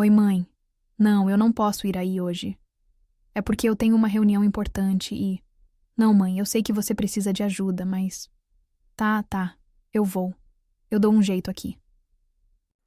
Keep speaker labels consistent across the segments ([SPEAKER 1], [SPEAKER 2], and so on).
[SPEAKER 1] Oi, mãe. Não, eu não posso ir aí hoje. É porque eu tenho uma reunião importante e. Não, mãe, eu sei que você precisa de ajuda, mas. Tá. Eu vou. Eu dou um jeito aqui.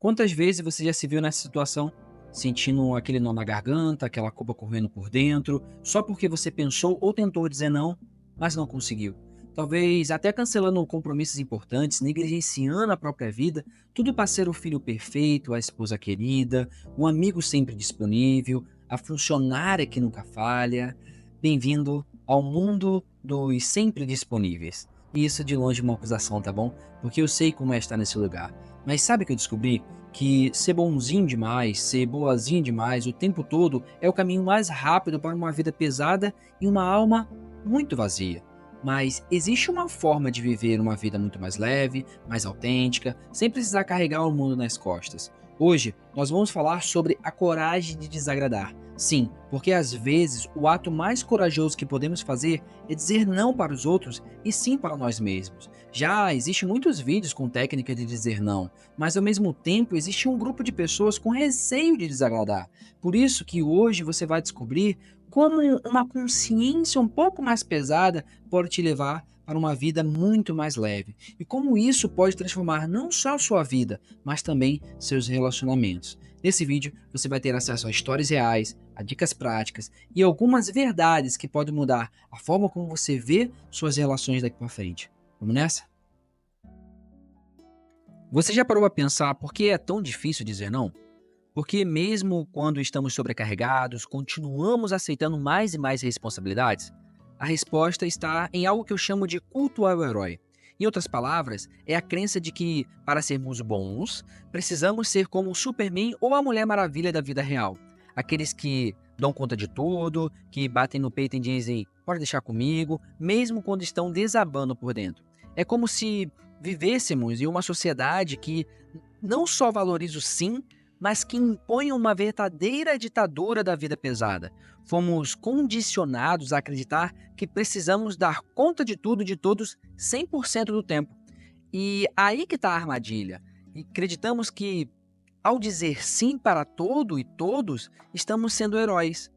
[SPEAKER 2] Quantas vezes você já se viu nessa situação, sentindo aquele nó na garganta, aquela culpa correndo por dentro, só porque você pensou ou tentou dizer não, mas não conseguiu? Talvez até cancelando compromissos importantes, negligenciando a própria vida, tudo para ser o filho perfeito, a esposa querida, o amigo sempre disponível, a funcionária que nunca falha. Bem-vindo ao mundo dos sempre disponíveis. E isso de longe é uma acusação, tá bom? Porque eu sei como é estar nesse lugar. Mas sabe o que eu descobri? Que ser bonzinho demais, ser boazinha demais o tempo todo é o caminho mais rápido para uma vida pesada e uma alma muito vazia. Mas existe uma forma de viver uma vida muito mais leve, mais autêntica, sem precisar carregar o mundo nas costas. Hoje nós vamos falar sobre a coragem de desagradar. Sim, porque às vezes o ato mais corajoso que podemos fazer é dizer não para os outros e sim para nós mesmos. Já existem muitos vídeos com técnica de dizer não, mas ao mesmo tempo existe um grupo de pessoas com receio de desagradar. Por isso que hoje você vai descobrir como uma consciência um pouco mais pesada pode te levar para uma vida muito mais leve e como isso pode transformar não só a sua vida, mas também seus relacionamentos. Nesse vídeo você vai ter acesso a histórias reais, a dicas práticas e algumas verdades que podem mudar a forma como você vê suas relações daqui para frente. Vamos nessa? Você já parou a pensar por que é tão difícil dizer não? Porque mesmo quando estamos sobrecarregados, continuamos aceitando mais e mais responsabilidades? A resposta está em algo que eu chamo de culto ao herói. Em outras palavras, é a crença de que, para sermos bons, precisamos ser como o Superman ou a Mulher Maravilha da vida real. Aqueles que dão conta de tudo, que batem no peito e dizem, pode deixar comigo, mesmo quando estão desabando por dentro. É como se vivêssemos em uma sociedade que não só valoriza o sim, mas que impõe uma verdadeira ditadura da vida pesada. Fomos condicionados a acreditar que precisamos dar conta de tudo e de todos 100% do tempo. E aí que está a armadilha. E acreditamos que, ao dizer sim para todo e todos, estamos sendo heróis.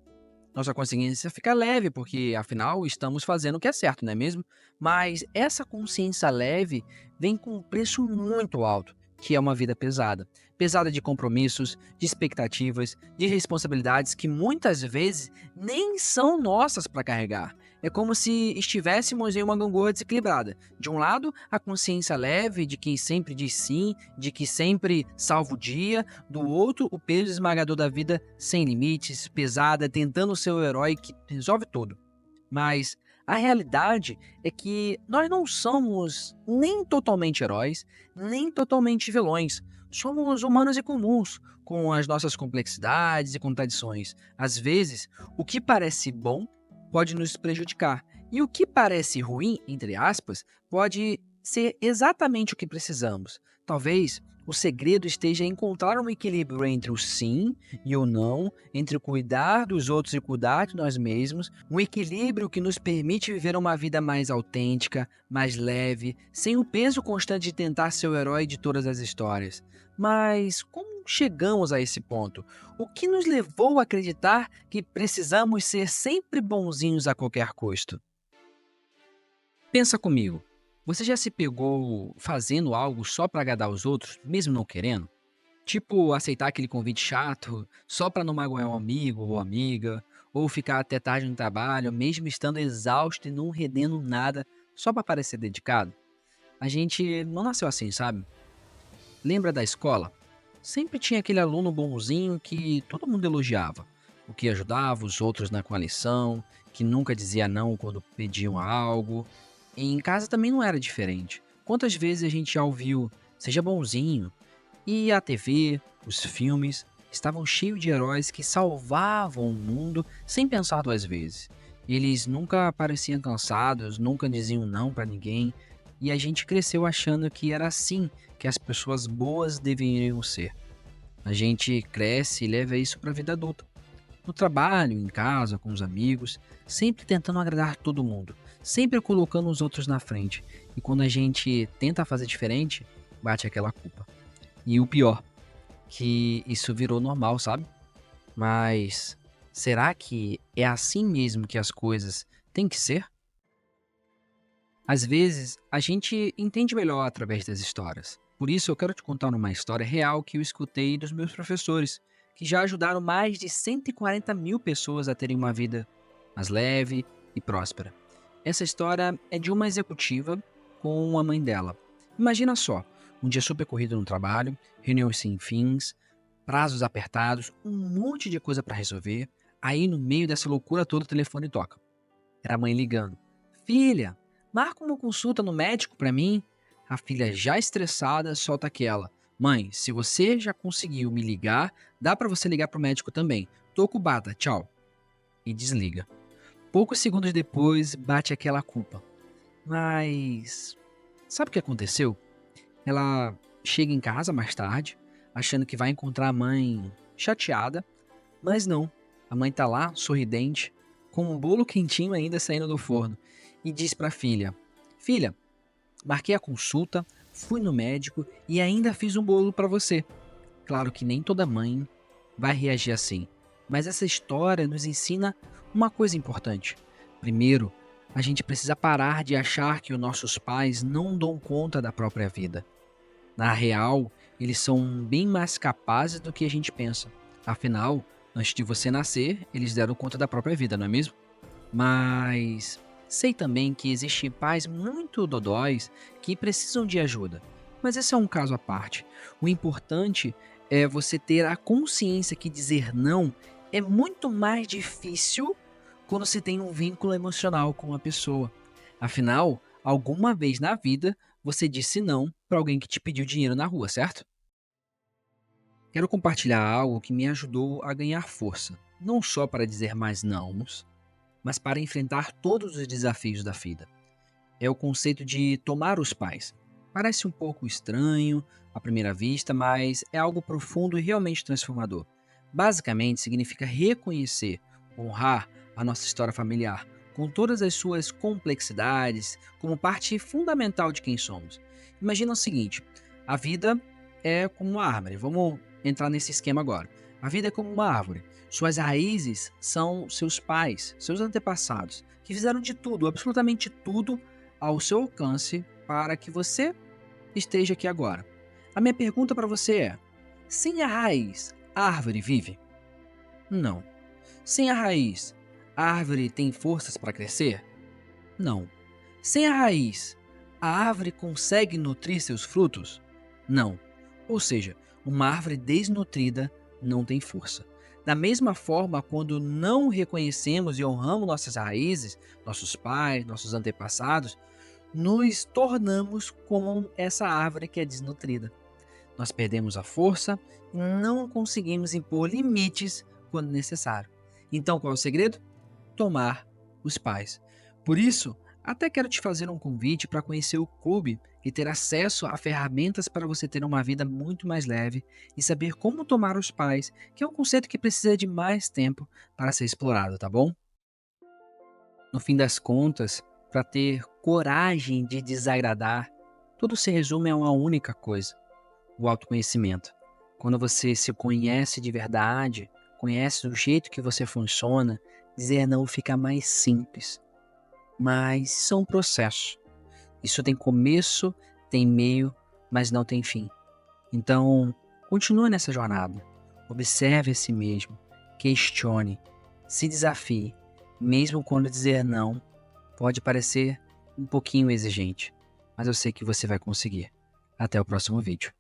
[SPEAKER 2] Nossa consciência fica leve, porque afinal estamos fazendo o que é certo, não é mesmo? Mas essa consciência leve vem com um preço muito alto, que é uma vida pesada. Pesada de compromissos, de expectativas, de responsabilidades que muitas vezes nem são nossas para carregar. É como se estivéssemos em uma gangorra desequilibrada. De um lado, a consciência leve de quem sempre diz sim, de que sempre salva o dia. Do outro, o peso esmagador da vida sem limites, pesada, tentando ser o herói que resolve tudo. Mas a realidade é que nós não somos nem totalmente heróis, nem totalmente vilões. Somos humanos e comuns, com as nossas complexidades e contradições. Às vezes, o que parece bom pode nos prejudicar, e o que parece ruim, entre aspas, pode ser exatamente o que precisamos. Talvez o segredo esteja em encontrar um equilíbrio entre o sim e o não, entre cuidar dos outros e cuidar de nós mesmos, um equilíbrio que nos permite viver uma vida mais autêntica, mais leve, sem o peso constante de tentar ser o herói de todas as histórias. Mas como chegamos a esse ponto? O que nos levou a acreditar que precisamos ser sempre bonzinhos a qualquer custo? Pensa comigo, você já se pegou fazendo algo só para agradar os outros, mesmo não querendo? Tipo, aceitar aquele convite chato só para não magoar um amigo ou amiga, ou ficar até tarde no trabalho, mesmo estando exausto e não rendendo nada, só para parecer dedicado? A gente não nasceu assim, sabe? Lembra da escola? Sempre tinha aquele aluno bonzinho que todo mundo elogiava, o que ajudava os outros com a lição, que nunca dizia não quando pediam algo. E em casa também não era diferente. Quantas vezes a gente já ouviu, seja bonzinho, e a TV, os filmes, estavam cheios de heróis que salvavam o mundo sem pensar duas vezes. Eles nunca pareciam cansados, nunca diziam não pra ninguém, e a gente cresceu achando que era assim que as pessoas boas deveriam ser. A gente cresce e leva isso pra vida adulta. No trabalho, em casa, com os amigos, sempre tentando agradar todo mundo, sempre colocando os outros na frente. E quando a gente tenta fazer diferente, bate aquela culpa. E o pior, que isso virou normal, sabe? Mas será que é assim mesmo que as coisas têm que ser? Às vezes, a gente entende melhor através das histórias. Por isso, eu quero te contar uma história real que eu escutei dos meus professores, que já ajudaram mais de 140 mil pessoas a terem uma vida mais leve e próspera. Essa história é de uma executiva com a mãe dela. Imagina só, um dia super corrido no trabalho, reuniões sem fins, prazos apertados, um monte de coisa para resolver. Aí, no meio dessa loucura toda, o telefone toca. Era a mãe ligando. Filha, marca uma consulta no médico pra mim. A filha, já estressada, solta aquela. Mãe, se você já conseguiu me ligar, dá pra você ligar pro médico também. Tô ocupada, tchau. E desliga. Poucos segundos depois, bate aquela culpa. Mas sabe o que aconteceu? Ela chega em casa mais tarde, achando que vai encontrar a mãe chateada, mas não. A mãe tá lá, sorridente, com um bolo quentinho ainda saindo do forno, e diz pra filha: Filha, marquei a consulta, fui no médico e ainda fiz um bolo pra você. Claro que nem toda mãe vai reagir assim, mas essa história nos ensina uma coisa importante. Primeiro, a gente precisa parar de achar que os nossos pais não dão conta da própria vida. Na real, eles são bem mais capazes do que a gente pensa. Afinal, antes de você nascer, eles deram conta da própria vida, não é mesmo? Mas sei também que existem pais muito dodóis que precisam de ajuda. Mas esse é um caso à parte. O importante é você ter a consciência que dizer não é muito mais difícil quando se tem um vínculo emocional com a pessoa. Afinal, alguma vez na vida você disse não para alguém que te pediu dinheiro na rua, certo? Quero compartilhar algo que me ajudou a ganhar força, não só para dizer mais nãos, mas para enfrentar todos os desafios da vida. É o conceito de tomar os pais. Parece um pouco estranho à primeira vista, mas é algo profundo e realmente transformador. Basicamente, significa reconhecer, honrar a nossa história familiar, com todas as suas complexidades, como parte fundamental de quem somos. Imagina o seguinte: a vida é como uma árvore. Vamos entrar nesse esquema agora. A vida é como uma árvore. Suas raízes são seus pais, seus antepassados, que fizeram de tudo, absolutamente tudo, ao seu alcance para que você esteja aqui agora. A minha pergunta para você é: sem a raiz, a árvore vive? Não. Sem a raiz, a árvore tem forças para crescer? Não. Sem a raiz, a árvore consegue nutrir seus frutos? Não. Ou seja, uma árvore desnutrida não tem força. Da mesma forma, quando não reconhecemos e honramos nossas raízes, nossos pais, nossos antepassados, nos tornamos como essa árvore que é desnutrida. Nós perdemos a força e não conseguimos impor limites quando necessário. Então, qual é o segredo? Tomar os pais. Por isso, até quero te fazer um convite para conhecer o clube e ter acesso a ferramentas para você ter uma vida muito mais leve e saber como tomar os pais, que é um conceito que precisa de mais tempo para ser explorado, tá bom? No fim das contas, para ter coragem de desagradar, tudo se resume a uma única coisa: o autoconhecimento. Quando você se conhece de verdade, conhece o jeito que você funciona, dizer não fica mais simples. Mas isso é um processo. Isso tem começo, tem meio, mas não tem fim. Então, continue nessa jornada. Observe a si mesmo, questione, se desafie, mesmo quando dizer não pode parecer um pouquinho exigente, mas eu sei que você vai conseguir. Até o próximo vídeo.